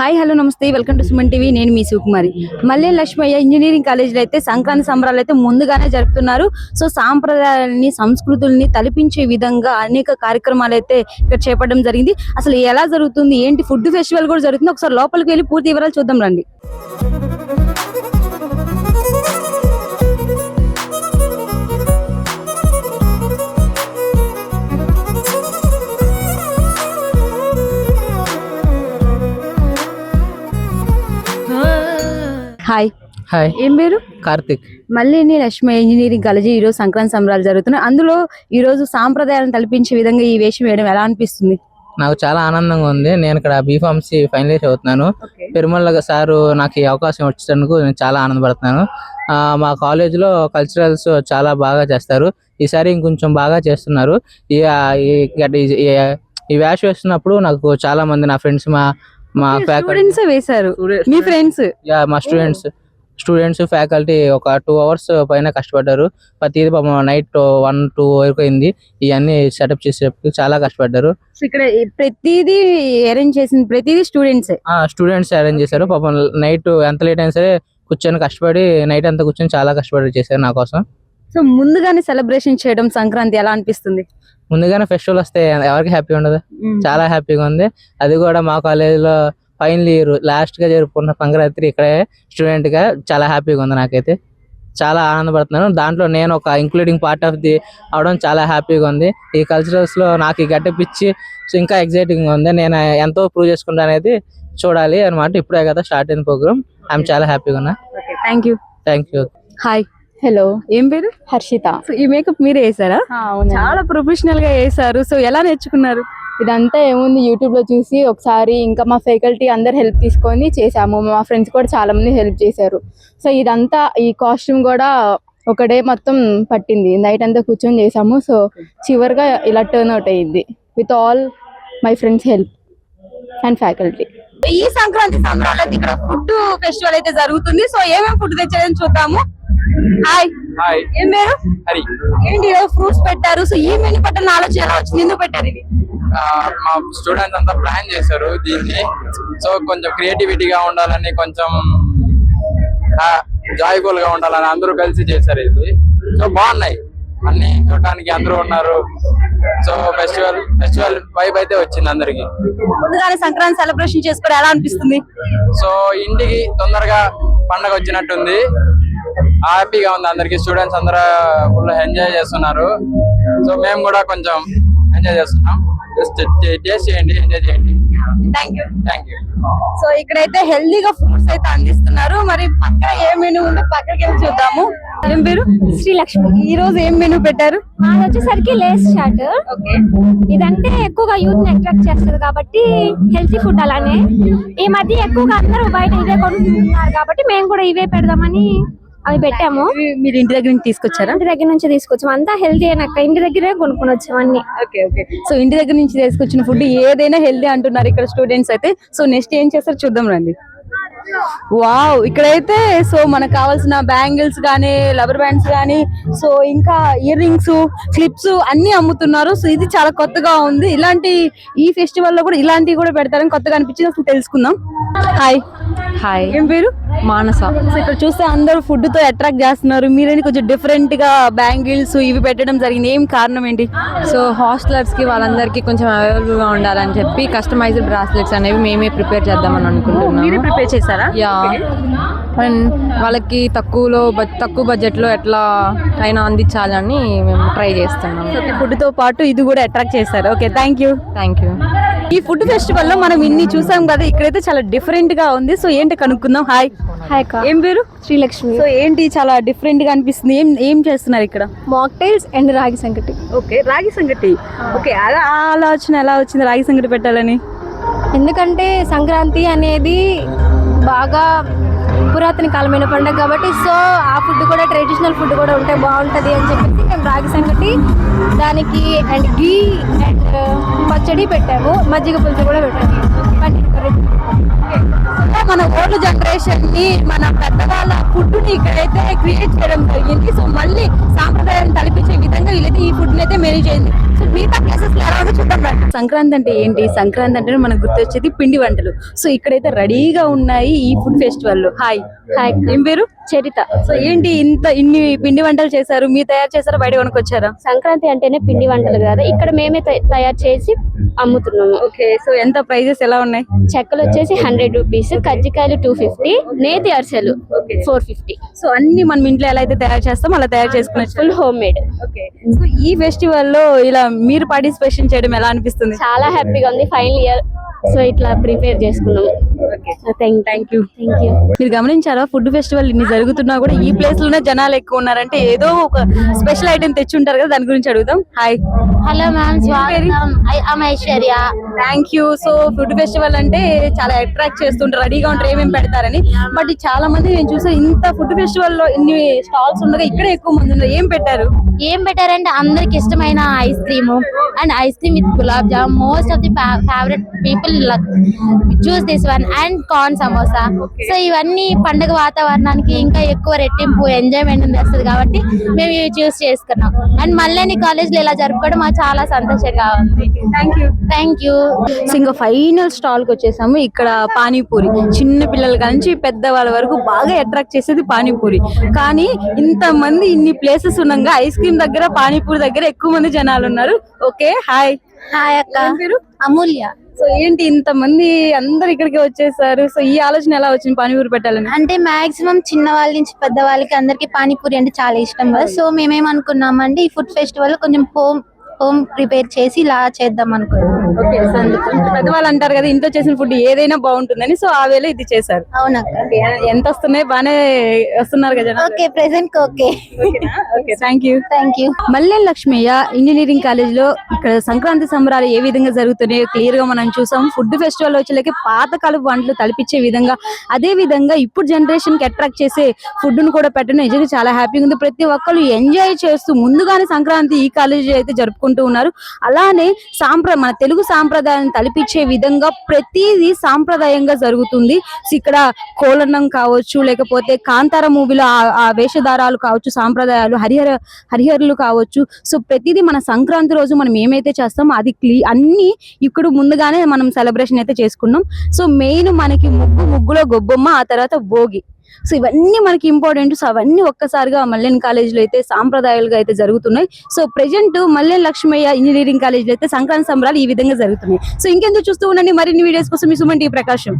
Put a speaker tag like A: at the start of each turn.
A: Hi hello నమస్తే welcome to Suman TV. నేను మీ శివకుమారి. మల్లె లక్ష్మయ్య ఇంజనీరింగ్ కాలేజీలో అయితే సంక్రాంతి సంబరాలు అయితే ముందుగానే జరుపుతున్నారు. సో సాంప్రదాయాలని సంస్కృతుల్ని తలపించే విధంగా అనేక కార్యక్రమాలు అయితే ఇక్కడ చేపట్టడం జరిగింది. అసలు ఎలా జరుగుతుంది, ఏంటి ఫుడ్ ఫెస్టివల్ కూడా జరుగుతుంది, ఒకసారి లోపలికి వెళ్ళి పూర్తి వివరాలు చూద్దాం రండి. హాయ్
B: హాయ్,
A: ఏం పేరు?
B: కార్తిక్.
A: మల్లేని లక్ష్మయ్య ఇంజనీరింగ్ కాలేజీ ఈరోజు సంక్రాంతి సంబరాలు జరుగుతున్నాయి. అందులో ఈ రోజు సాంప్రదాయాలను తలపించే విధంగా ఈ వేషం వేయడం ఎలా అనిపిస్తుంది?
B: నాకు చాలా ఆనందంగా ఉంది. నేను ఇక్కడ బీఫార్మసీ ఫైనల్ ఇయర్ చదువుతున్నాను. పెరుమల్ల సారు నాకు ఈ అవకాశం వచ్చినందుకు నేను చాలా ఆనందపడుతున్నాను. మా కాలేజీలో కల్చరల్స్ చాలా బాగా చేస్తారు. ఈసారి ఇంకొంచెం బాగా చేస్తున్నారు. ఈ వేషం వేస్తున్నప్పుడు నాకు చాలా మంది నా ఫ్రెండ్స్, మా
A: స్టూడెంట్స్ వేశారు. మీ ఫ్రెండ్స్?
B: మా స్టూడెంట్స్ ఫ్యాకల్టీ ఒక 2 hours పైన కష్టపడ్డారు. ప్రతిదీ నైట్ 1-2 వరకు అయింది. ఇవన్నీ సెటప్ చేసేటప్పుడు చాలా కష్టపడ్డారు.
A: ఇక్కడ ప్రతిదీ అరేంజ్ చేసింది ప్రతిదీ స్టూడెంట్స్ అరేంజ్ చేశారు. పాపం నైట్ ఎంత లేట్ అయినా సరే కూర్చొని కష్టపడి నైట్ అంతా కూర్చొని చాలా కష్టపడి చేశారు నా కోసం. సో ముందుగానే సెలబ్రేషన్ చేయడం సంక్రాంతి ఎలా అనిపిస్తుంది?
B: ముందుగానే ఫెస్టివల్ వస్తే ఎవరికి హ్యాపీ ఉండదు? చాలా హ్యాపీగా ఉంది. అది కూడా మా కాలేజీలో ఫైనల్ ఇయర్ లాస్ట్ గా జరుపుకున్న సంక్రాంతి ఇక్కడే స్టూడెంట్ గా చాలా హ్యాపీగా ఉంది. నాకైతే చాలా ఆనందపడుతున్నాను. దాంట్లో నేను ఒక ఇంక్లూడింగ్ పార్ట్ ఆఫ్ ది అవడం చాలా హ్యాపీగా ఉంది. ఈ కల్చరల్స్ లో నాకు ఈ గడ్డ పిచ్చి ఇంకా ఎక్సైటింగ్ గా ఉంది. నేను ఎంతో ప్రూవ్ చేసుకుంటా అనేది చూడాలి అనమాట. ఇప్పుడే కదా స్టార్ట్ అయిన ప్రోగ్రామ్. ఐఎమ్ చాలా హ్యాపీగా ఉన్నా. Thank you.
A: హాయ్ హలో, ఏం పేరు?
C: హర్షిత.
A: సో ఈ మేకప్ మీరే వేసారా? చాలా ప్రొఫెషనల్ గా వేసారు. సో ఎలా నేర్చుకున్నారు?
C: ఇదంతా ఏముంది, యూట్యూబ్ లో చూసి ఒకసారి ఇంకా మా ఫ్యాకల్టీ అందరు హెల్ప్ తీసుకొని చేసాము. మా ఫ్రెండ్స్ కూడా చాలా మంది హెల్ప్ చేశారు. సో ఇదంతా ఈ కాస్ట్యూమ్ కూడా ఒక డే మొత్తం పట్టింది. నైట్ అంతా కూర్చొని చేసాము. సో చివరిగా ఇలా టర్న్ అవుట్ అయ్యింది with all my friends help and faculty.
A: ఈ సంక్రాంతి సంబరాలు అయితే ఇక్కడ ఫుడ్ ఫెస్టివల్ అయితే జరుగుతుంది. సో ఏమేమి ఫుడ్ తెచ్చారని చూద్దాము. హాయ్, ఏం పేరు?
D: హరి.
A: ఏంటి ఫ్రూట్స్ పెట్టారు? సో ఈ మెనూ పెట్టాలని ఆలోచన ఎలా వచ్చింది? ఎందుకు పెట్టారు ఇది?
D: మా స్టూడెంట్స్ అంతా ప్లాన్ చేశారు దీన్ని. సో కొంచెం క్రియేటివిటీగా ఉండాలని, కొంచెం జాయ్ఫుల్ గా ఉండాలని అందరూ కలిసి చేశారు ఇది. సో బాగున్నాయి అన్ని చూడటానికి, అందరూ ఉన్నారు. సో ఫెస్టివల్ వైబ్ అయితే వచ్చింది అందరికి.
A: ముందుగానే సంక్రాంతి సెలబ్రేషన్ చేసుకోవడం ఎలా అనిపిస్తుంది?
D: సో ఇంటికి తొందరగా పండగ వచ్చినట్టుంది. హ్యాపీగా ఉంది అందరికి. స్టూడెంట్స్ అందరూ ఫుల్ ఎంజాయ్ చేస్తున్నారు. సో మేము కూడా కొంచెం ఎంజాయ్ చేస్తున్నాం. టేస్ట్ చేయండి, ఎంజాయ్ చేయండి. Thank you.
A: సో ఇక్కడైతే హెల్దీగా ఫ్రూట్స్ అయితే అందిస్తున్నారు. మరి పక్కన ఏ మెనూ ఉందో పక్కకి వెళ్ళి చూద్దాము. ఏం పేరు?
E: శ్రీలక్ష్మి.
A: ఈ రోజు ఏం మెనూ పెట్టారు?
E: మాది వచ్చేసరికి లేస్ చాట్. ఇదంటే ఎక్కువగా యూత్ ని అట్రాక్ట్ చేస్తుంది కాబట్టి హెల్తీ ఫుడ్. అలానే ఈ మధ్య ఎక్కువగా అందరూ బయట ఇవే కొనుక్కుంటున్నారు కాబట్టి మేము కూడా ఇవే పెడదామని అవి పెట్టాము.
A: మీరు ఇంటి దగ్గర నుంచి తీసుకొచ్చారా?
E: ఇంటి దగ్గర నుంచి తీసుకొచ్చాము. అంతా హెల్తీ అయినాక ఇంటి దగ్గరే కొనుక్కొని వచ్చాము అన్ని.
A: సో ఇంటి దగ్గర నుంచి తీసుకొచ్చిన ఫుడ్ ఏదైనా హెల్దీ అంటున్నారు ఇక్కడ స్టూడెంట్స్ అయితే. సో నెక్స్ట్ ఏం చేస్తారు చూద్దాం రండి. వావ్, ఇక్కడైతే సో మనకు కావాల్సిన బ్యాంగిల్స్ కానీ, రబ్బర్ బ్యాండ్స్ కానీ, సో ఇంకా ఇయర్ రింగ్స్, క్లిప్స్ అన్ని అమ్ముతున్నారు. సో ఇది చాలా కొత్తగా ఉంది. ఇలాంటి ఈ ఫెస్టివల్ లో కూడా ఇలాంటివి కూడా పెడతారని కొత్తగా అనిపించింది. అసలు తెలుసుకుందాం. హాయ్, ఏం పేరు?
C: మానస.
A: సో ఇక్కడ చూస్తే అందరూ ఫుడ్ తో అట్రాక్ట్ చేస్తున్నారు. మీరేంటి కొంచెం డిఫరెంట్ గా బ్యాంగిల్స్ ఇవి పెట్టడం జరిగింది. ఏం కారణం ఏంటి?
C: సో హాస్టలర్స్ కి వాళ్ళందరికీ కొంచెం అవైలబుల్ గా ఉండాలని చెప్పి కస్టమైజ్డ్ బ్రాస్లెట్స్ అనేవి మేమే ప్రిపేర్ చేద్దామని అనుకుంటున్నాము.
A: ప్రిపేర్ చేశారా?
C: యా. అండ్ వాళ్ళకి తక్కువ బడ్జెట్ లో ఎట్లా అయినా అందించాలని మేము ట్రై చేస్తున్నాము.
A: ఫుడ్ తో పాటు ఇది కూడా అట్రాక్ట్ చేస్తారు. Okay, thank you. ఈ ఫుడ్ ఫెస్టివల్ లో మనం ఇన్ని చూసాం కదా, ఇక్కడైతే చాలా డిఫరెంట్ గా ఉంది. సో ఏంటి కనుక్కుందాం. హాయ్. ఏం పేరు?
E: శ్రీలక్ష్మి.
A: సో ఏంటి చాలా డిఫరెంట్ గా అనిపిస్తుంది? ఏం చేస్తున్నారు ఇక్కడ?
E: మాక్టైల్స్ అండ్ రాగి సంగటి.
A: ఓకే, రాగి సంగటి. ఓకే, అలా ఆలోచన ఎలా వచ్చింది రాగి సంగటి పెట్టాలని?
E: ఎందుకంటే సంక్రాంతి అనేది బాగా పురాతన కాలమైన పండుగ కాబట్టి సో ఆ ఫుడ్ కూడా ట్రెడిషనల్ ఫుడ్ కూడా ఉంటే బాగుంటుంది అని చెప్పేసి మేము రాగి సంగటి దానికి అండ్ ఘీ అండ్ పచ్చడి పెట్టాము. మజ్జిగ పులుసు కూడా పెట్టాము.
A: మన ఓల్డ్ జనరేషన్ ని, మన పెద్దవాళ్ళ ఫుడ్ ని ఇక్కడైతే క్రియేట్ చేయడం జరిగింది. సో మళ్ళీ సాంప్రదాయాన్ని తలపించే విధంగా వీళ్ళైతే ఈ ఫుడ్ ని అయితే మేనేజ్ చేయండి. సో మిగతా ప్లేసెస్ చూద్దాం రండి. సంక్రాంతి అంటే ఏంటి? సంక్రాంతి అంటే మనకు గుర్తొచ్చేది పిండి వంటలు. సో ఇక్కడైతే రెడీగా ఉన్నాయి ఈ ఫుడ్ ఫెస్టివల్ లో. హాయ్ హాయ్, ఏం పేరు?
E: చరిత.
A: సో ఏంటి ఇన్ని పిండి వంటలు చేశారు? మీరు తయారు చేశారా, బయట కొనుక్కొచ్చారా?
E: సంక్రాంతి అంటేనే పిండి వంటలు కదా, ఇక్కడ మేమే తయారు చేసి అమ్ముతున్నాము.
A: ఓకే, సో ఎంత ప్రైజెస్ ఎలా ఉన్నాయి?
E: చెక్కలు వచ్చేసి 100 రూపీస్, కజ్జికాయలు 250, నేతి అరిసెలు 450.
A: సో అన్ని మనం ఇంట్లో ఎలా అయితే తయారు చేస్తాం అలా తయారు చేసుకుని
E: full home made.
A: Okay, so ఈ ఫెస్టివల్ లో ఇలా మీరు పార్టిసిపేషన్ చేయడం ఎలా అనిపిస్తుంది?
E: చాలా హ్యాపీగా ఉంది. ఫైనల్ ఇయర్, సో ఇట్లా ప్రిపేర్ చేసుకున్నాము. Thank you.
A: మీరు గమనించారా, ఫుడ్ ఫెస్టివల్ ఇన్ని జరుగుతున్నా కూడా ఈ ప్లేస్ లోనే జనాలు ఎక్కువ ఉన్నారంటే ఏదో ఒక స్పెషల్ ఐటెం తెచ్చి ఉంటారు కదా, దాని గురించి అడుగుదాం. హాయ్.
E: హలో మ్యామ్, స్వాగతం. Aishwarya.
A: Thank you. So food festival అంటే చాలా అట్రాక్ట్ చేస్తుంటారు, రెడీగా ఉంటారు ఏమేమి పెడతారని. బట్ చాలా మంది నేను చూసా, ఇంత ఫుడ్ ఫెస్టివల్ లో ఇన్ని స్టాల్స్ ఉండగా ఇక్కడే ఎక్కువ మంది ఉన్నారు. ఏం పెట్టారంటే
E: అందరికి ఇష్టమైన ice cream and ice cream with gulab jam. Most of the favourite people choose this one and corn samosa. So ఇవన్నీ పండుగ వాతావరణానికి ఇంకా ఎక్కువ రెట్టింపు ఎంజాయ్మెంట్ వస్తుంది కాబట్టి మేము ఇవి చూస్ చేసుకున్నాం. అండ్ మళ్ళీ కాలేజ్ లో ఇలా జరుపుకోవడం మాకు చాలా సంతోషంగా ఉంది. Thank you.
A: సో ఇంకా ఫైనల్ స్టాల్ కి వచ్చేసాము. ఇక్కడ పానీపూరి, చిన్న పిల్లల నుంచి పెద్దవాళ్ళ వరకు బాగా అట్రాక్ట్ చేసేది పానీపూరి. కానీ ఇంత మంది ఇన్ని ప్లేసెస్ ఉండగా ఐస్ క్రీమ్ దగ్గర, పానీపూరి దగ్గర ఎక్కువ మంది జనాలు ఉన్నారు. Okay, hi.
E: హాయ్ అక్క.
A: అమూల్య. సో ఏంటి ఇంత మంది అందరు ఇక్కడికి వచ్చేసారు? సో ఈ ఆలోచన ఎలా వచ్చింది పానీపూరి పెట్టాలని?
E: అంటే మాక్సిమం చిన్న వాళ్ళ నుంచి పెద్ద వాళ్ళకి అందరికి పానీపూరి అంటే చాలా ఇష్టం కదా. సో మేమేమనుకున్నామంటే ఈ ఫుడ్ ఫెస్టివల్ కొంచెం హోమ్ ప్రిపేర్ చేసి ఇలా చేద్దాం అనుకున్నాం.
A: ఓకే, పెద్దవాళ్ళు అంటారు కదా ఇంట్లో చేసిన ఫుడ్ ఏదైనా బాగుంటుందని, సో ఆ వేళ ఇది చేశారు.
E: అవునక్క.
A: ఎంత వస్తున్నాయి? బానే వస్తున్నారు కదా?
E: Okay, present okay.
A: Thank you. Mallela Lakshmaiah engineering college లో ఇక్కడ సంక్రాంతి సంబరాలు ఏ విధంగా జరుగుతున్నాయో క్లియర్ గా మనం చూసాం. ఫుడ్ ఫెస్టివల్ వచ్చేలాగే పాతకాలపు వంటలు తలపించే విధంగా, అదే విధంగా ఇప్పుడు జనరేషన్ కి అట్రాక్ట్ చేసే ఫుడ్ ను కూడా పెట్టడం నిజంగా చాలా హ్యాపీగా ఉంది. ప్రతి ఒక్కరు ఎంజాయ్ చేస్తూ ముందుగానే సంక్రాంతి ఈ కాలేజ్ అయితే జరుపుకుంటూ ఉన్నారు. అలానే మన తెలుగు సాంప్రదాయాన్ని తలపించే విధంగా ప్రతిదీ సాంప్రదాయంగా జరుగుతుంది. ఇక్కడ కోలన్నం కావచ్చు, లేకపోతే కాంతార మూవీలో ఆ వేషధారాలు కావచ్చు, సాంప్రదాయాలు, హరిహరులు కావచ్చు. సో ప్రతిదీ మన సంక్రాంతి రోజు మనం ఏమైతే చేస్తామో అది అన్ని ఇక్కడ ముందుగానే మనం సెలబ్రేషన్ అయితే చేసుకున్నాం. సో మెయిన్ మనకి ముగ్గులో గొబ్బమ్మ, ఆ తర్వాత భోగి. సో ఇవన్నీ మనకి ఇంపార్టెంట్. సో అవన్నీ ఒక్కసారిగా మల్లెన్ కాలేజ్ లో అయితే సాంప్రదాయాలుగా అయితే జరుగుతున్నాయి. So present Mallen Lakshmaiah engineering college లో అయితే సంక్రాంతి సంబరాలు ఈ విధంగా జరుగుతున్నాయి. సో ఇంకెందుకు చూస్తూ ఉండండి, మరిన్ని వీడియోస్ కోసం మీ సుమన్ టీ ప్రకాశం.